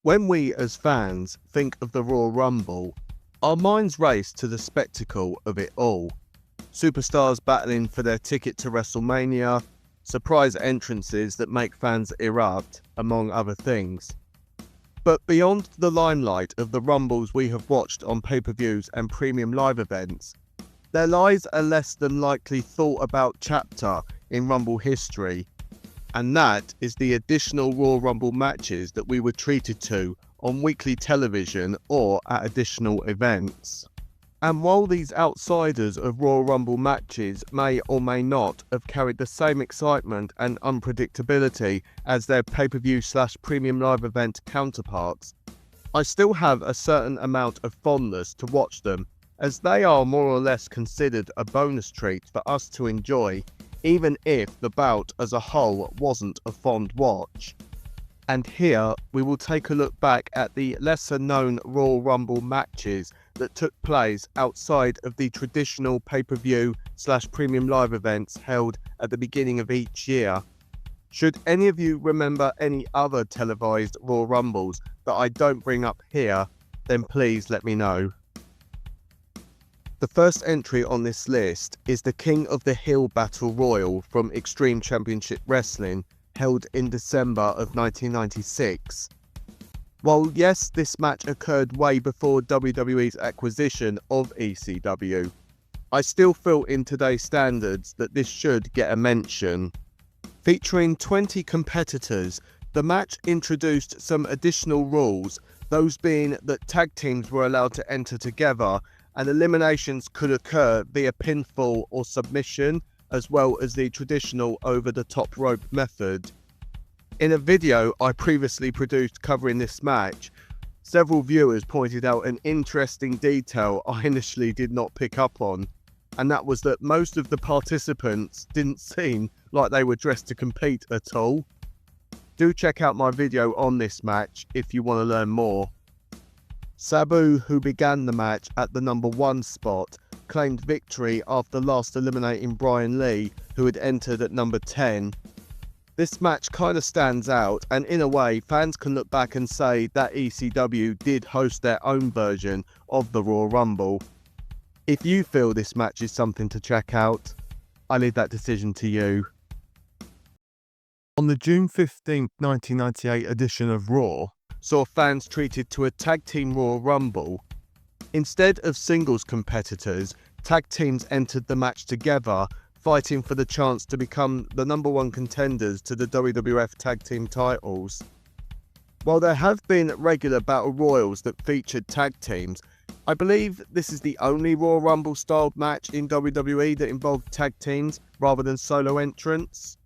When we as fans think of the Royal Rumble, our minds race to the spectacle of it all. Superstars battling for their ticket to WrestleMania, surprise entrances that make fans erupt, among other things. But beyond the limelight of the Rumbles we have watched on pay-per-views and premium live events, there lies a less than likely thought about chapter in Rumble history, and that is the additional Royal Rumble matches that we were treated to on weekly television or at additional events. And while these outsiders of Royal Rumble matches may or may not have carried the same excitement and unpredictability as their pay-per-view/premium live event counterparts, I still have a certain amount of fondness to watch them, as they are more or less considered a bonus treat for us to enjoy, even if the bout as a whole wasn't a fond watch. And here we will take a look back at the lesser known Royal Rumble matches that took place outside of the traditional pay-per-view/premium live events held at the beginning of each year. Should any of you remember any other televised Royal Rumbles that I don't bring up here, then please let me know. The first entry on this list is the King of the Hill Battle Royal from Extreme Championship Wrestling, held in December of 1996. While yes, this match occurred way before WWE's acquisition of ECW, I still feel in today's standards that this should get a mention. Featuring 20 competitors, the match introduced some additional rules, those being that tag teams were allowed to enter together and eliminations could occur via pinfall or submission, as well as the traditional over-the-top rope method. In a video I previously produced covering this match, several viewers pointed out an interesting detail I initially did not pick up on, and that was that most of the participants didn't seem like they were dressed to compete at all. Do check out my video on this match if you want to learn more. Sabu, who began the match at the number 1 spot, claimed victory after last eliminating Brian Lee, who had entered at number 10. This match kind of stands out, and in a way fans can look back and say that ECW did host their own version of the Royal Rumble. If you feel this match is something to check out, I leave that decision to you. On the June 15, 1998 edition of Raw, saw fans treated to a tag team Royal Rumble. Instead of singles competitors, tag teams entered the match together, fighting for the chance to become the number 1 contenders to the WWF tag team titles. While there have been regular battle royals that featured tag teams, I believe this is the only Royal Rumble styled match in WWE that involved tag teams rather than solo entrants.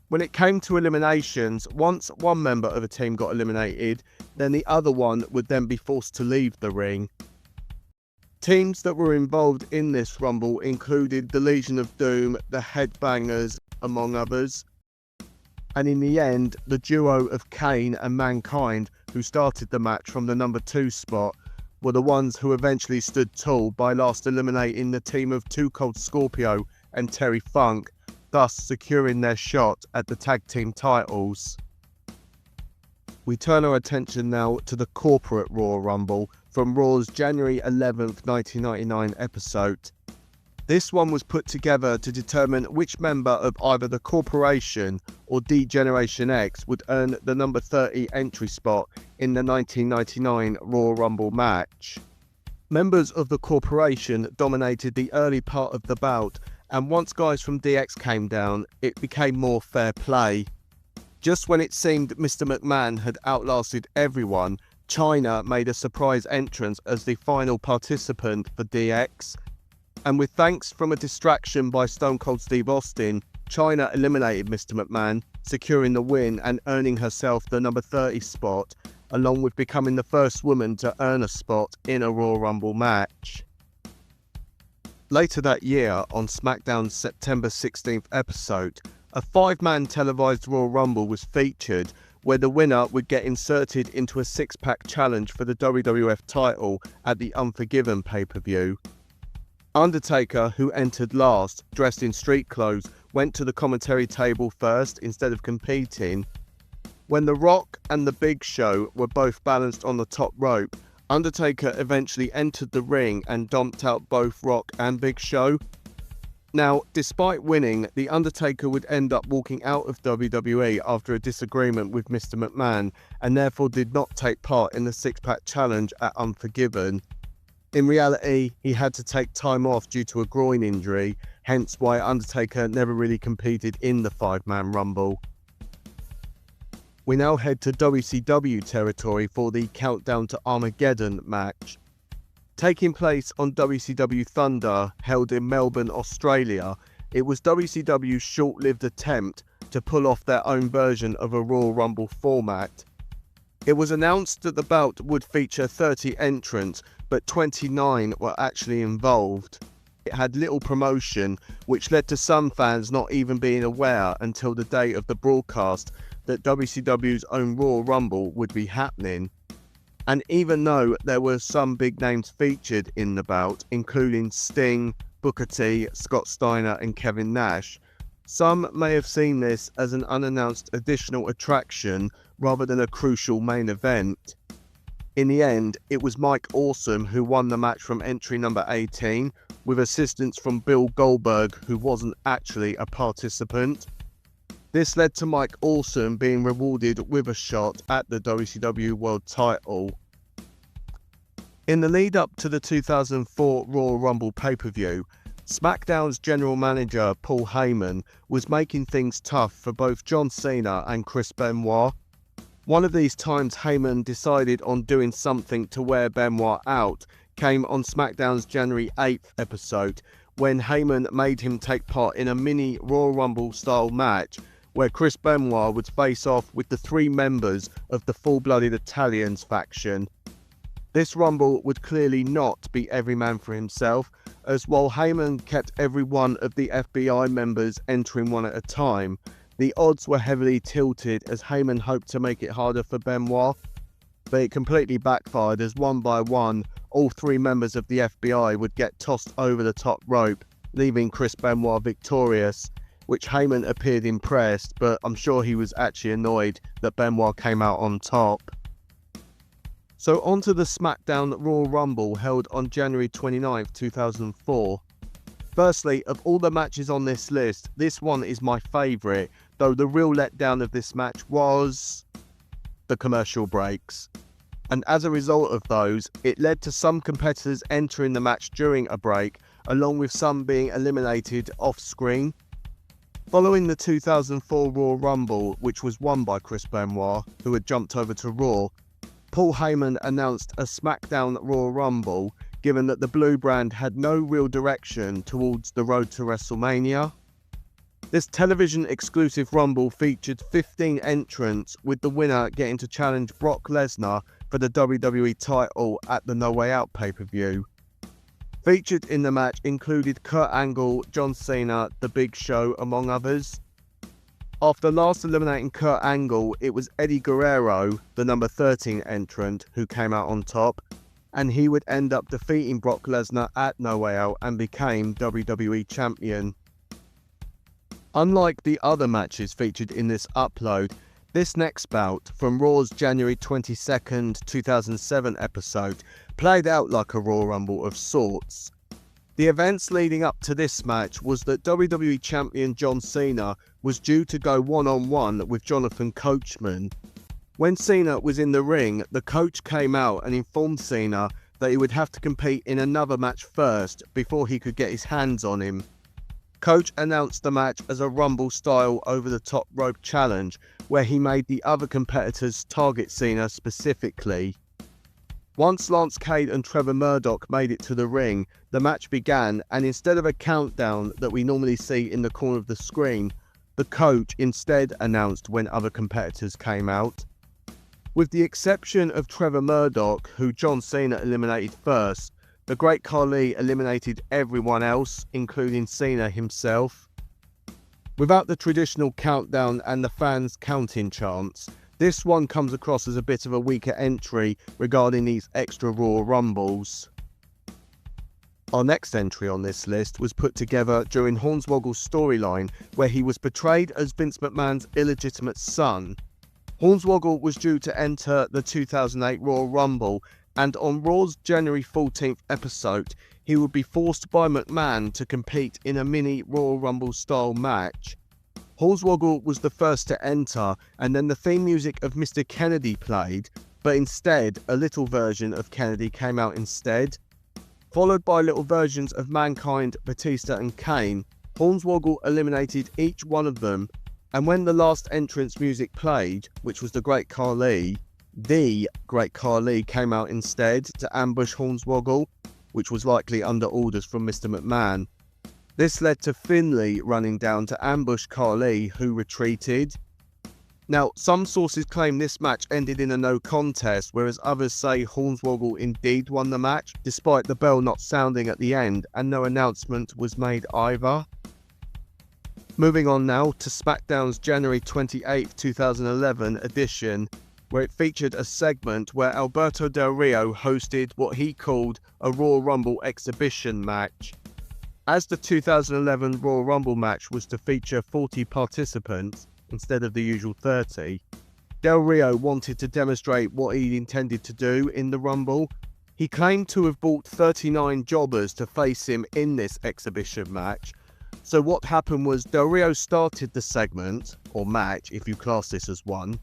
When it came to eliminations, once one member of a team got eliminated, then the other one would then be forced to leave the ring. Teams that were involved in this Rumble included the Legion of Doom, the Headbangers, among others. And in the end, the duo of Kane and Mankind, who started the match from the number 2 spot, were the ones who eventually stood tall by last eliminating the team of Too Cold Scorpio and Terry Funk, thus securing their shot at the tag team titles. We turn our attention now to the corporate Royal Rumble from Raw's January 11th, 1999 episode. This one was put together to determine which member of either the Corporation or D-Generation X would earn the number 30 entry spot in the 1999 Royal Rumble match. Members of the Corporation dominated the early part of the bout, and once guys from DX came down, it became more fair play. Just when it seemed Mr. McMahon had outlasted everyone, Chyna made a surprise entrance as the final participant for DX. And with thanks from a distraction by Stone Cold Steve Austin, Chyna eliminated Mr. McMahon, securing the win and earning herself the number 30 spot, along with becoming the first woman to earn a spot in a Royal Rumble match. Later that year, on SmackDown's September 16th episode, a 5-man televised Royal Rumble was featured, where the winner would get inserted into a 6-pack challenge for the WWF title at the Unforgiven pay-per-view. Undertaker, who entered last, dressed in street clothes, went to the commentary table first instead of competing. When The Rock and The Big Show were both balanced on the top rope, Undertaker eventually entered the ring and dumped out both Rock and Big Show. Now, despite winning, The Undertaker would end up walking out of WWE after a disagreement with Mr. McMahon and therefore did not take part in the six-pack challenge at Unforgiven. In reality, he had to take time off due to a groin injury, hence why Undertaker never really competed in the five-man Rumble. We now head to WCW territory for the Countdown to Armageddon match. Taking place on WCW Thunder, held in Melbourne, Australia, it was WCW's short-lived attempt to pull off their own version of a Royal Rumble format. It was announced that the bout would feature 30 entrants, but 29 were actually involved. It had little promotion, which led to some fans not even being aware until the day of the broadcast that WCW's own Royal Rumble would be happening. And even though there were some big names featured in the bout, including Sting, Booker T, Scott Steiner and Kevin Nash, some may have seen this as an unannounced additional attraction rather than a crucial main event. In the end, it was Mike Awesome who won the match from entry number 18, with assistance from Bill Goldberg, who wasn't actually a participant. This led to Mike Awesome being rewarded with a shot at the WCW World title. In the lead up to the 2004 Royal Rumble pay-per-view, SmackDown's general manager Paul Heyman was making things tough for both John Cena and Chris Benoit. One of these times Heyman decided on doing something to wear Benoit out came on SmackDown's January 8th episode, when Heyman made him take part in a mini Royal Rumble style match where Chris Benoit would face off with the three members of the Full-Blooded Italians faction. This Rumble would clearly not be every man for himself, as while Heyman kept every one of the FBI members entering one at a time, the odds were heavily tilted as Heyman hoped to make it harder for Benoit, but it completely backfired as one by one, all three members of the FBI would get tossed over the top rope, leaving Chris Benoit victorious, which Heyman appeared impressed, but I'm sure he was actually annoyed that Benoit came out on top. So on to the SmackDown Royal Rumble held on January 29th, 2004. Firstly, of all the matches on this list, this one is my favourite, though the real letdown of this match was the commercial breaks. And as a result of those, it led to some competitors entering the match during a break, along with some being eliminated off-screen. Following the 2004 Royal Rumble, which was won by Chris Benoit, who had jumped over to Raw, Paul Heyman announced a SmackDown Royal Rumble, given that the Blue brand had no real direction towards the road to WrestleMania. This television-exclusive Rumble featured 15 entrants, with the winner getting to challenge Brock Lesnar for the WWE title at the No Way Out pay-per-view. Featured in the match included Kurt Angle, John Cena, The Big Show, among others. After last eliminating Kurt Angle, it was Eddie Guerrero, the number 13 entrant, who came out on top, and he would end up defeating Brock Lesnar at No Way Out and became WWE Champion. Unlike the other matches featured in this upload, this next bout, from Raw's January 22nd, 2007 episode, played out like a Royal Rumble of sorts. The events leading up to this match was that WWE Champion John Cena was due to go one-on-one with Jonathan Coachman. When Cena was in the ring, the coach came out and informed Cena that he would have to compete in another match first before he could get his hands on him. Coach announced the match as a Rumble-style over-the-top rope challenge, where he made the other competitors target Cena specifically. Once Lance Cade and Trevor Murdoch made it to the ring, the match began, and instead of a countdown that we normally see in the corner of the screen, the coach instead announced when other competitors came out. With the exception of Trevor Murdoch, who John Cena eliminated first, the Great Khali eliminated everyone else, including Cena himself. Without the traditional countdown and the fans' counting chants, this one comes across as a bit of a weaker entry regarding these extra Royal Rumbles. Our next entry on this list was put together during Hornswoggle's storyline, where he was portrayed as Vince McMahon's illegitimate son. Hornswoggle was due to enter the 2008 Royal Rumble, and on Raw's January 14th episode, he would be forced by McMahon to compete in a mini Royal Rumble style match. Hornswoggle was the first to enter, and then the theme music of Mr. Kennedy played, but instead a little version of Kennedy came out instead. Followed by little versions of Mankind, Batista and Kane, Hornswoggle eliminated each one of them, and when the last entrance music played, which was the Great Khali came out instead to ambush Hornswoggle, which was likely under orders from Mr. McMahon. This led to Finlay running down to ambush Khali, who retreated. Now, some sources claim this match ended in a no contest, whereas others say Hornswoggle indeed won the match, despite the bell not sounding at the end, and no announcement was made either. Moving on now to SmackDown's January 28, 2011 edition, where it featured a segment where Alberto Del Rio hosted what he called a Royal Rumble exhibition match. As the 2011 Royal Rumble match was to feature 40 participants, instead of the usual 30, Del Rio wanted to demonstrate what he intended to do in the Rumble. He claimed to have bought 39 jobbers to face him in this exhibition match. So what happened was Del Rio started the segment, or match if you class this as one.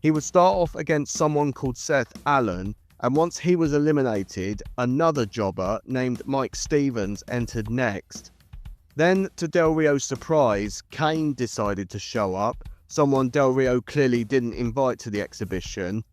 He would start off against someone called Seth Allen, and once he was eliminated, another jobber named Mike Stevens entered next. Then, to Del Rio's surprise, Kane decided to show up, someone Del Rio clearly didn't invite to the exhibition.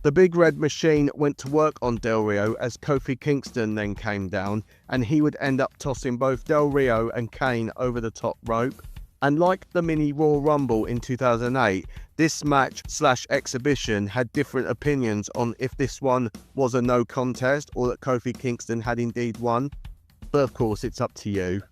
The Big Red Machine went to work on Del Rio as Kofi Kingston then came down, and he would end up tossing both Del Rio and Kane over the top rope. And like the mini Royal Rumble in 2008, this match/exhibition had different opinions on if this one was a no contest or that Kofi Kingston had indeed won. But of course, it's up to you.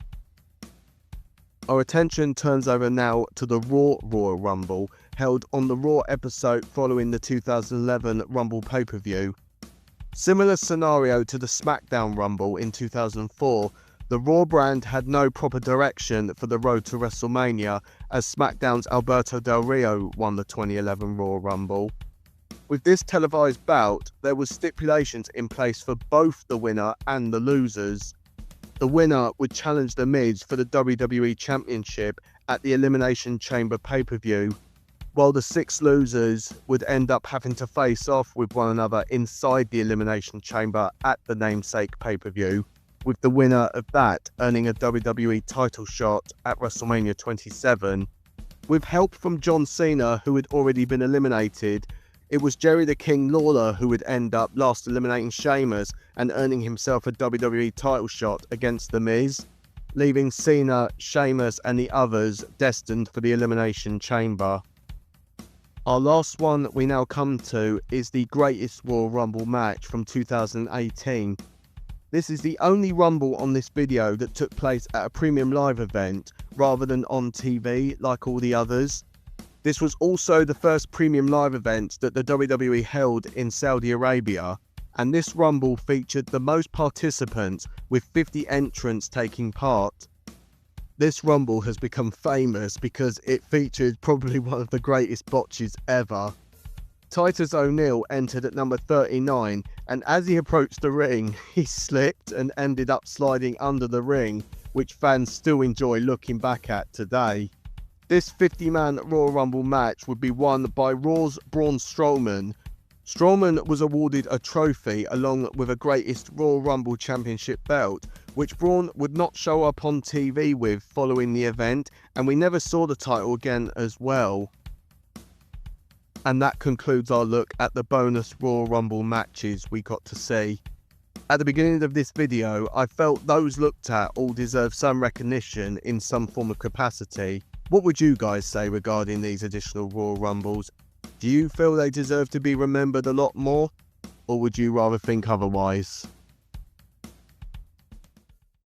Our attention turns over now to the Raw Royal Rumble, held on the Raw episode following the 2011 Rumble pay-per-view. Similar scenario to the SmackDown Rumble in 2004, the Raw brand had no proper direction for the road to WrestleMania, as SmackDown's Alberto Del Rio won the 2011 Raw Rumble. With this televised bout, there was stipulations in place for both the winner and the losers. The winner would challenge The Miz for the WWE Championship at the Elimination Chamber pay-per-view, while the 6 losers would end up having to face off with one another inside the Elimination Chamber at the namesake pay-per-view, with the winner of that earning a WWE title shot at WrestleMania 27. With help from John Cena, who had already been eliminated, it was Jerry the King Lawler who would end up last eliminating Sheamus and earning himself a WWE title shot against The Miz, leaving Cena, Sheamus and the others destined for the Elimination Chamber. Our last one we now come to is the greatest Royal Rumble match from 2018. This is the only Rumble on this video that took place at a premium live event rather than on TV like all the others. This was also the first premium live event that the WWE held in Saudi Arabia, and this Rumble featured the most participants with 50 entrants taking part. This Rumble has become famous because it featured probably one of the greatest botches ever. Titus O'Neil entered at number 39, and as he approached the ring, he slipped and ended up sliding under the ring, which fans still enjoy looking back at today. This 50-man Royal Rumble match would be won by Raw's Braun Strowman. Strowman was awarded a trophy along with a Greatest Royal Rumble Championship belt, which Braun would not show up on TV with following the event, and we never saw the title again as well. And that concludes our look at the bonus Royal Rumble matches we got to see. At the beginning of this video, I felt those looked at all deserve some recognition in some form of capacity. What would you guys say regarding these additional Royal Rumbles? Do you feel they deserve to be remembered a lot more? Or would you rather think otherwise?